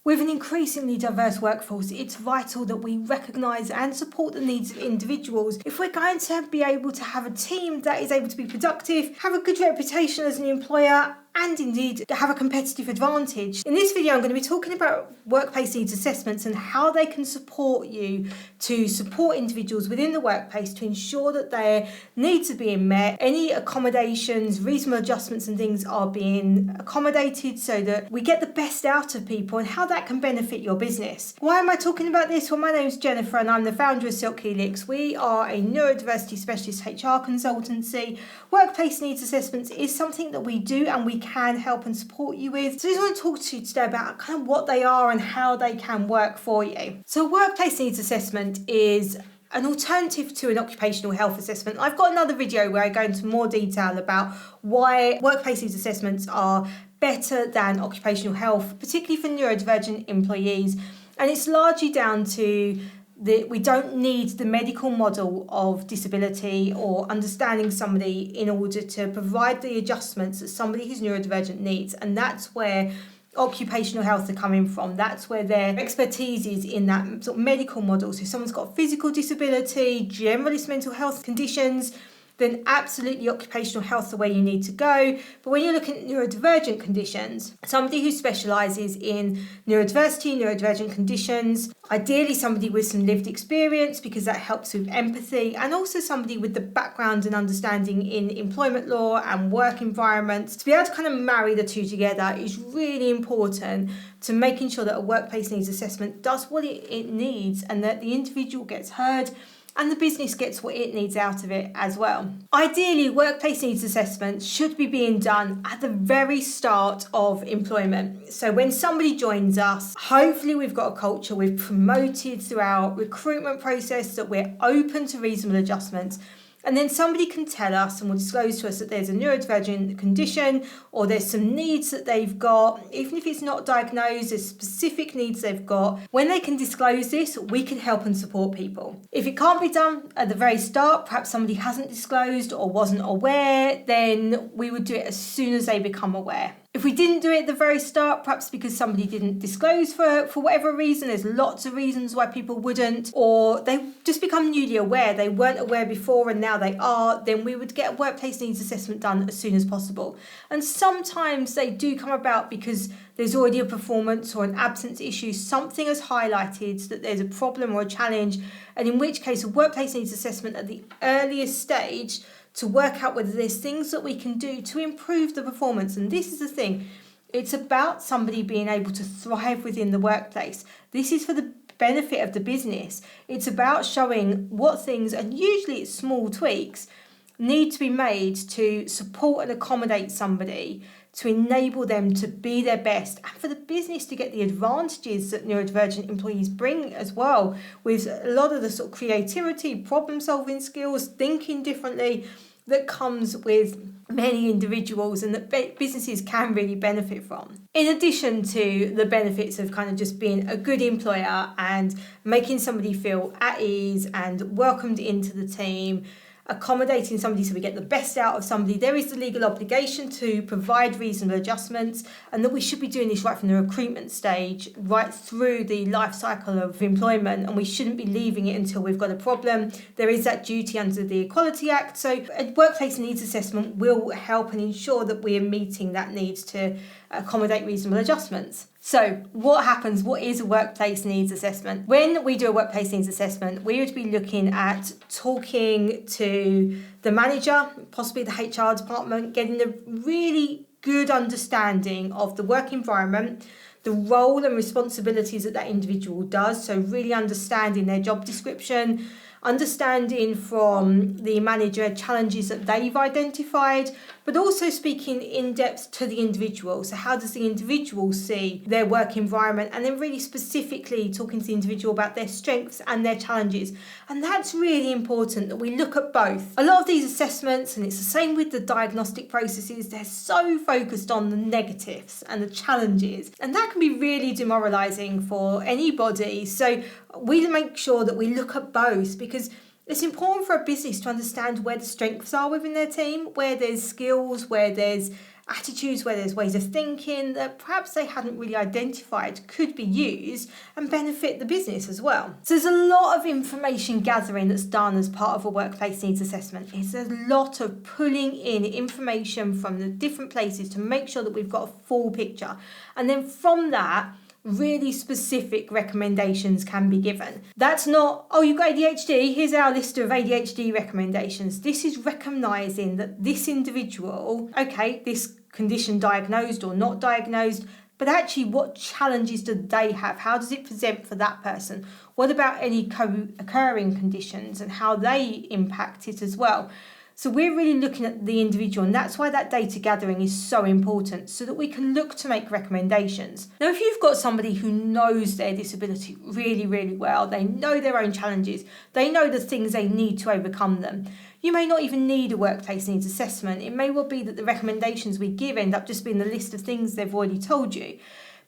With an increasingly diverse workforce, it's vital that we recognise and support the needs of individuals if we're going to be able to have a team that is able to be productive, have a good reputation as an employer, and indeed have a competitive advantage. In this video, I'm going to be talking about workplace needs assessments and how they can support you to support individuals within the workplace to ensure that their needs are being met, any accommodations, reasonable adjustments and things are being accommodated so that we get the best out of people and how that can benefit your business. Why am I talking about this? Well, my name's Jenefer and I'm the founder of Silk Helix. We are a neurodiversity specialist HR consultancy. Workplace needs assessments is something that we do and we can help and support you with. So I just want to talk to you today about kind of what they are and how they can work for you. So workplace needs assessment is an alternative to an occupational health assessment. I've got another video where I go into more detail about why workplace needs assessments are better than occupational health, particularly for neurodivergent employees. And it's largely down to we don't need the medical model of disability or understanding somebody in order to provide the adjustments that somebody who's neurodivergent needs. And that's where occupational health are coming from. That's where their expertise is in that sort of medical model. So if someone's got physical disability, generalist mental health conditions, then absolutely occupational health is the way you need to go. But when you're looking at neurodivergent conditions, somebody who specialises in neurodiversity, neurodivergent conditions, ideally somebody with some lived experience because that helps with empathy, and also somebody with the background and understanding in employment law and work environments. To be able to kind of marry the two together is really important to making sure that a workplace needs assessment does what it needs and that the individual gets heard and the business gets what it needs out of it as well. Ideally, workplace needs assessments should be being done at the very start of employment. So when somebody joins us, hopefully we've got a culture we've promoted through our recruitment process that we're open to reasonable adjustments. And then somebody can tell us and will disclose to us that there's a neurodivergent condition or there's some needs that they've got. Even if it's not diagnosed, there's specific needs they've got. When they can disclose this, we can help and support people. If it can't be done at the very start, perhaps somebody hasn't disclosed or wasn't aware, then we would do it as soon as they become aware. If we didn't do it at the very start, perhaps because somebody didn't disclose for whatever reason, there's lots of reasons why people wouldn't, or they just become newly aware, they weren't aware before and now they are, then we would get a workplace needs assessment done as soon as possible. And sometimes they do come about because there's already a performance or an absence issue, something has highlighted that there's a problem or a challenge, and in which case a workplace needs assessment at the earliest stage to work out whether there's things that we can do to improve the performance. And this is the thing, it's about somebody being able to thrive within the workplace. This is for the benefit of the business. It's about showing what things, and usually it's small tweaks, need to be made to support and accommodate somebody to enable them to be their best and for the business to get the advantages that neurodivergent employees bring as well, with a lot of the sort of creativity, problem solving skills, thinking differently that comes with many individuals and that businesses can really benefit from. In addition to the benefits of kind of just being a good employer and making somebody feel at ease and welcomed into the team, accommodating somebody so we get the best out of somebody, there is the legal obligation to provide reasonable adjustments, and that we should be doing this right from the recruitment stage, right through the life cycle of employment, and we shouldn't be leaving it until we've got a problem. There is that duty under the Equality Act, so a workplace needs assessment will help and ensure that we are meeting that need to accommodate reasonable adjustments. So what happens? What is a workplace needs assessment? When we do a workplace needs assessment, we would be looking at talking to the manager, possibly the HR department, getting a really good understanding of the work environment, the role and responsibilities that that individual does. So really understanding their job description, understanding from the manager challenges that they've identified, but also speaking in depth to the individual. So how does the individual see their work environment? And then really specifically talking to the individual about their strengths and their challenges. And that's really important that we look at both. A lot of these assessments, and it's the same with the diagnostic processes, they're so focused on the negatives and the challenges. And that can be really demoralising for anybody. So we make sure that we look at both, because it's important for a business to understand where the strengths are within their team, where there's skills, where there's attitudes, where there's ways of thinking that perhaps they hadn't really identified could be used and benefit the business as well. So there's a lot of information gathering that's done as part of a workplace needs assessment. It's a lot of pulling in information from the different places to make sure that we've got a full picture. And then from that, really specific recommendations can be given. That's not, oh, you've got ADHD, here's our list of ADHD recommendations. This is recognising that this individual, okay, this condition diagnosed or not diagnosed, but actually what challenges do they have? How does it present for that person? What about any co-occurring conditions and how they impact it as well? So we're really looking at the individual, and that's why that data gathering is so important, so that we can look to make recommendations. Now, if you've got somebody who knows their disability really, really well, they know their own challenges, they know the things they need to overcome them, you may not even need a workplace needs assessment. It may well be that the recommendations we give end up just being the list of things they've already told you.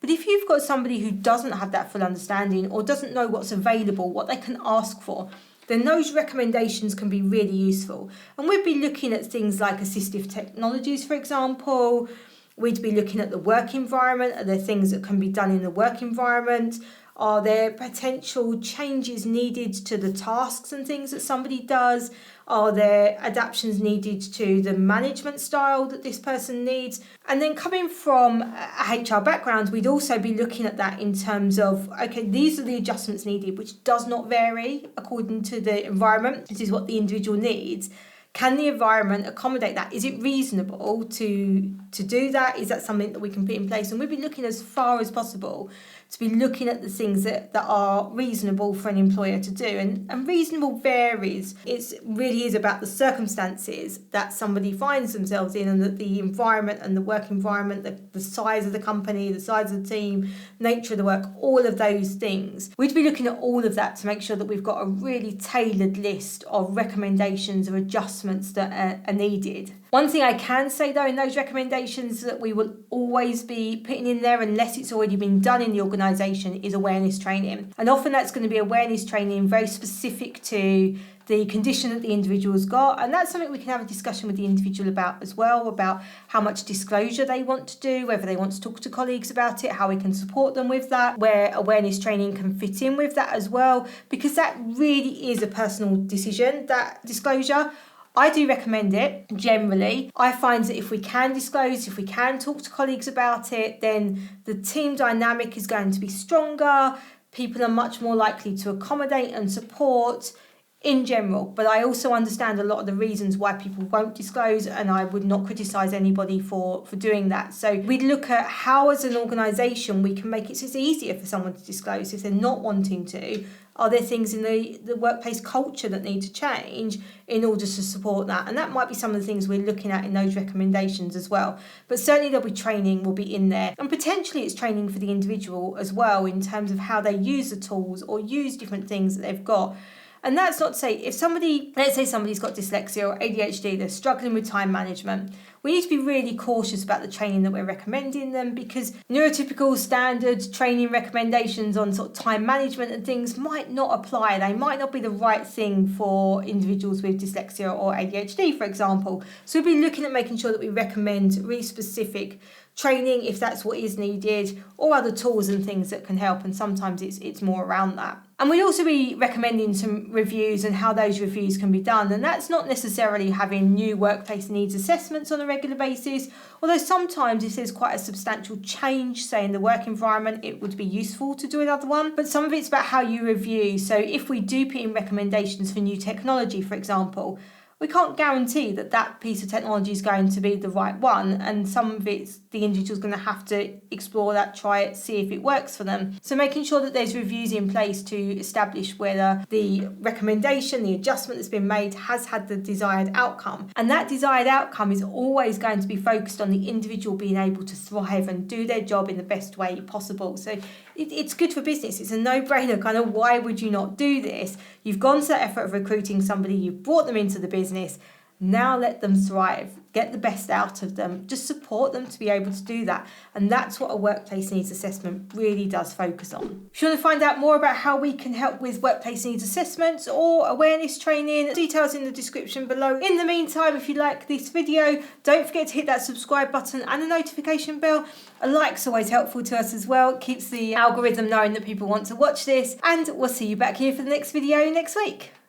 But if you've got somebody who doesn't have that full understanding or doesn't know what's available, what they can ask for, then those recommendations can be really useful. And we'd be looking at things like assistive technologies, for example. We'd be looking at the work environment. Are there things that can be done in the work environment? Are there potential changes needed to the tasks and things that somebody does? Are there adaptations needed to the management style that this person needs? And then coming from a HR background, we'd also be looking at that in terms of, okay, these are the adjustments needed, which does not vary according to the environment. This is what the individual needs. Can the environment accommodate that? Is it reasonable to do that? Is that something that we can put in place? And we'd be looking as far as possible to be looking at the things that are reasonable for an employer to do. And reasonable varies. It really is about the circumstances that somebody finds themselves in, and that the environment and the work environment, the size of the company, the size of the team, nature of the work, all of those things. We'd be looking at all of that to make sure that we've got a really tailored list of recommendations or adjustments that are needed. One thing I can say though in those recommendations that we will always be putting in there, unless it's already been done in the organisation, is awareness training. And often that's going to be awareness training very specific to the condition that the individual's got, and that's something we can have a discussion with the individual about as well, about how much disclosure they want to do, whether they want to talk to colleagues about it, how we can support them with that, where awareness training can fit in with that as well, because that really is a personal decision, that disclosure. I do recommend it generally. I find that if we can disclose, if we can talk to colleagues about it, then the team dynamic is going to be stronger. People are much more likely to accommodate and support in general. But I also understand a lot of the reasons why people won't disclose, and I would not criticise anybody for doing that. So we'd look at how as an organisation we can make it so it's easier for someone to disclose if they're not wanting to. Are there things in the workplace culture that need to change in order to support that? And that might be some of the things we're looking at in those recommendations as well. But certainly there'll be training will be in there. And potentially it's training for the individual as well in terms of how they use the tools or use different things that they've got. And that's not to say, if somebody, let's say somebody's got dyslexia or ADHD, they're struggling with time management, we need to be really cautious about the training that we're recommending them, because neurotypical standard training recommendations on sort of time management and things might not apply. They might not be the right thing for individuals with dyslexia or ADHD, for example. So we'll be looking at making sure that we recommend really specific training if that's what is needed, or other tools and things that can help, and sometimes it's more around that. And we'd also be recommending some reviews and how those reviews can be done, and that's not necessarily having new workplace needs assessments on a regular basis, although sometimes if there's quite a substantial change, say in the work environment, it would be useful to do another one. But some of it's about how you review. So if we do put in recommendations for new technology, for example, we can't guarantee that that piece of technology is going to be the right one, and some of it's the individual's going to have to explore that, try it, see if it works for them. So making sure that there's reviews in place to establish whether the recommendation, the adjustment that's been made has had the desired outcome. And that desired outcome is always going to be focused on the individual being able to thrive and do their job in the best way possible. So it's good for business. It's a no-brainer, kind of, why would you not do this? You've gone to that effort of recruiting somebody, you've brought them into the business. Now let them thrive. get the best out of them. Just support them to be able to do that. And that's what a workplace needs assessment really does focus on. If you want to find out more about how we can help with workplace needs assessments or awareness training, details in the description below. In the meantime, if you like this video, don't forget to hit that subscribe button and the notification bell. A like's always helpful to us as well. It keeps the algorithm knowing that people want to watch this. And we'll see you back here for the next video next week.